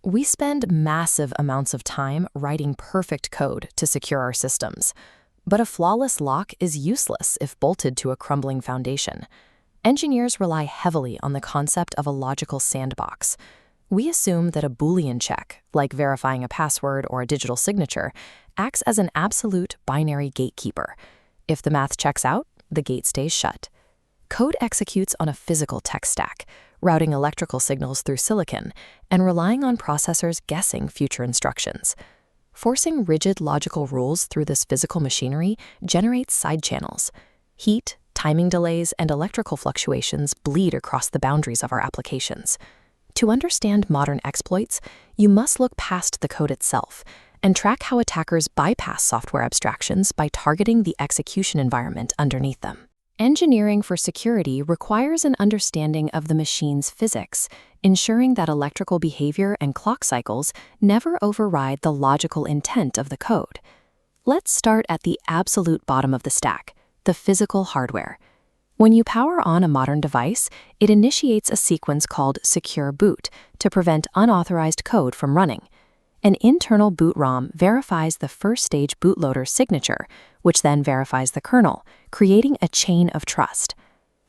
We spend massive amounts of time writing perfect code to secure our systems. But a flawless lock is useless if bolted to a crumbling foundation. Engineers rely heavily on the concept of a logical sandbox. We assume that a Boolean check, like verifying a password or a digital signature, acts as an absolute binary gatekeeper. If the math checks out, the gate stays shut. Code executes on a physical tech stack, routing electrical signals through silicon and relying on processors guessing future instructions. Forcing rigid logical rules through this physical machinery generates side channels. Heat, timing delays, and electrical fluctuations bleed across the boundaries of our applications. To understand modern exploits, you must look past the code itself and track how attackers bypass software abstractions by targeting the execution environment underneath them. Engineering for security requires an understanding of the machine's physics, ensuring that electrical behavior and clock cycles never override the logical intent of the code. Let's start at the absolute bottom of the stack, the physical hardware. When you power on a modern device, it initiates a sequence called secure boot to prevent unauthorized code from running. An internal boot ROM verifies the first-stage bootloader's signature, which then verifies the kernel, creating a chain of trust.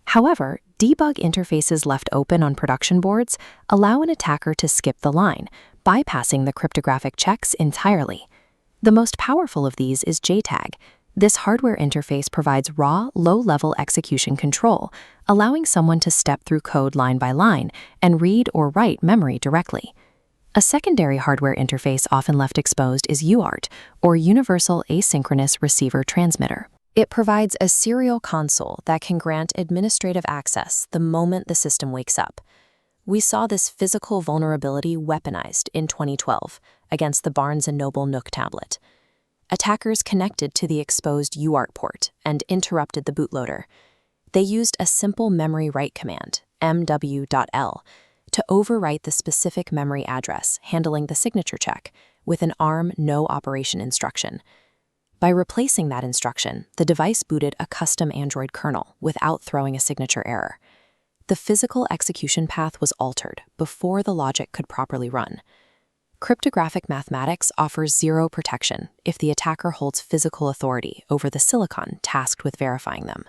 However, debug interfaces left open on production boards allow an attacker to skip the line, bypassing the cryptographic checks entirely. The most powerful of these is JTAG. This hardware interface provides raw, low-level execution control, allowing someone to step through code line by line and read or write memory directly. A secondary hardware interface often left exposed is UART, or Universal Asynchronous Receiver Transmitter. It provides a serial console that can grant administrative access the moment the system wakes up. We saw this physical vulnerability weaponized in 2012 against the Barnes & Noble Nook tablet. Attackers connected to the exposed UART port and interrupted the bootloader. They used a simple memory write command, mw.l, to overwrite the specific memory address handling the signature check with an ARM no operation instruction. By replacing that instruction, the device booted a custom Android kernel without throwing a signature error. The physical execution path was altered before the logic could properly run. Cryptographic mathematics offers zero protection if the attacker holds physical authority over the silicon tasked with verifying them.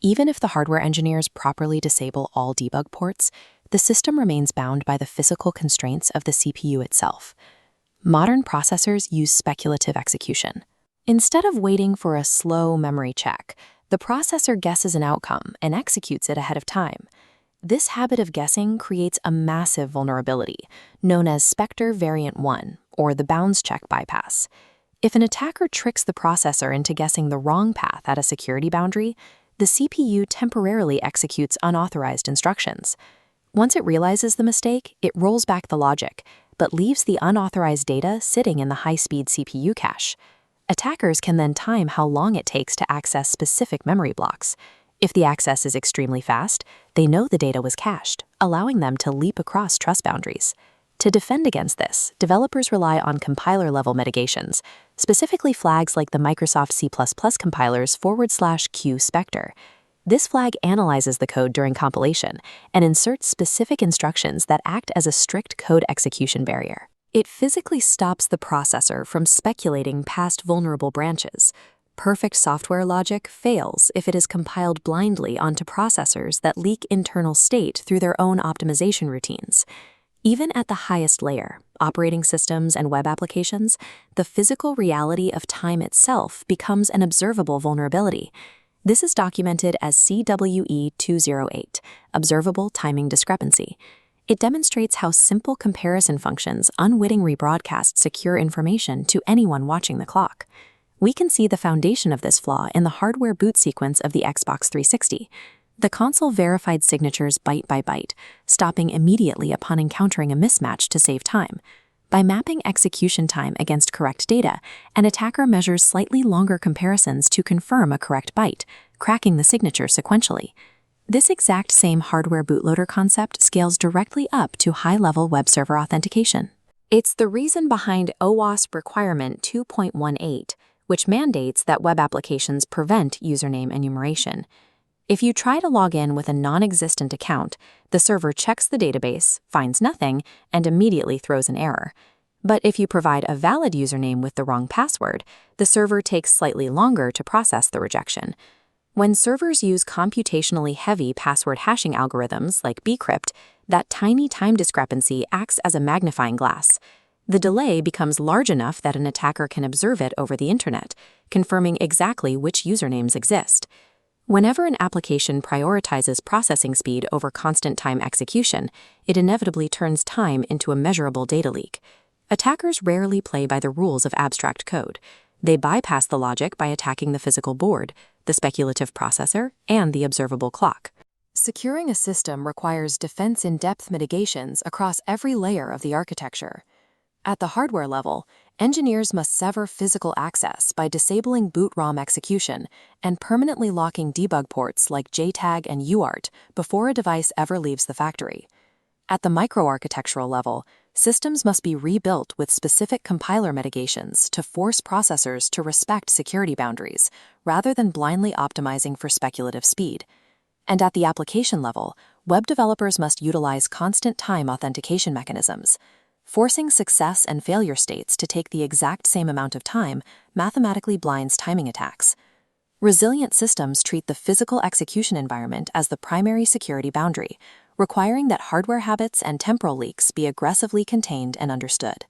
Even if the hardware engineers properly disable all debug ports, the system remains bound by the physical constraints of the CPU itself. Modern processors use speculative execution. Instead of waiting for a slow memory check, the processor guesses an outcome and executes it ahead of time. This habit of guessing creates a massive vulnerability, known as Spectre Variant 1, or the bounds check bypass. If an attacker tricks the processor into guessing the wrong path at a security boundary, the CPU temporarily executes unauthorized instructions. Once it realizes the mistake, it rolls back the logic, but leaves the unauthorized data sitting in the high-speed CPU cache. Attackers can then time how long it takes to access specific memory blocks. If the access is extremely fast, they know the data was cached, allowing them to leap across trust boundaries. To defend against this, developers rely on compiler-level mitigations, specifically flags like the Microsoft C++ compiler's /Q Spectre. This flag analyzes the code during compilation and inserts specific instructions that act as a strict code execution barrier. It physically stops the processor from speculating past vulnerable branches. Perfect software logic fails if it is compiled blindly onto processors that leak internal state through their own optimization routines. Even at the highest layer, operating systems and web applications, the physical reality of time itself becomes an observable vulnerability. This is documented as CWE208, Observable Timing Discrepancy. It demonstrates how simple comparison functions unwittingly broadcast secure information to anyone watching the clock. We can see the foundation of this flaw in the hardware boot sequence of the Xbox 360. The console verified signatures byte by byte, stopping immediately upon encountering a mismatch to save time. By mapping execution time against correct data, an attacker measures slightly longer comparisons to confirm a correct byte, cracking the signature sequentially. This exact same hardware bootloader concept scales directly up to high-level web server authentication. It's the reason behind OWASP Requirement 2.18, which mandates that web applications prevent username enumeration. If you try to log in with a non-existent account, the server checks the database, finds nothing, and immediately throws an error. But if you provide a valid username with the wrong password, the server takes slightly longer to process the rejection. When servers use computationally heavy password hashing algorithms like bcrypt, that tiny time discrepancy acts as a magnifying glass. The delay becomes large enough that an attacker can observe it over the internet, confirming exactly which usernames exist. Whenever an application prioritizes processing speed over constant time execution, it inevitably turns time into a measurable data leak. Attackers rarely play by the rules of abstract code. They bypass the logic by attacking the physical board, the speculative processor, and the observable clock. Securing a system requires defense-in-depth mitigations across every layer of the architecture. At the hardware level, engineers must sever physical access by disabling boot ROM execution and permanently locking debug ports like JTAG and UART before a device ever leaves the factory. At the microarchitectural level, systems must be rebuilt with specific compiler mitigations to force processors to respect security boundaries, rather than blindly optimizing for speculative speed. And at the application level, web developers must utilize constant time authentication mechanisms. Forcing success and failure states to take the exact same amount of time mathematically blinds timing attacks. Resilient systems treat the physical execution environment as the primary security boundary, requiring that hardware habits and temporal leaks be aggressively contained and understood.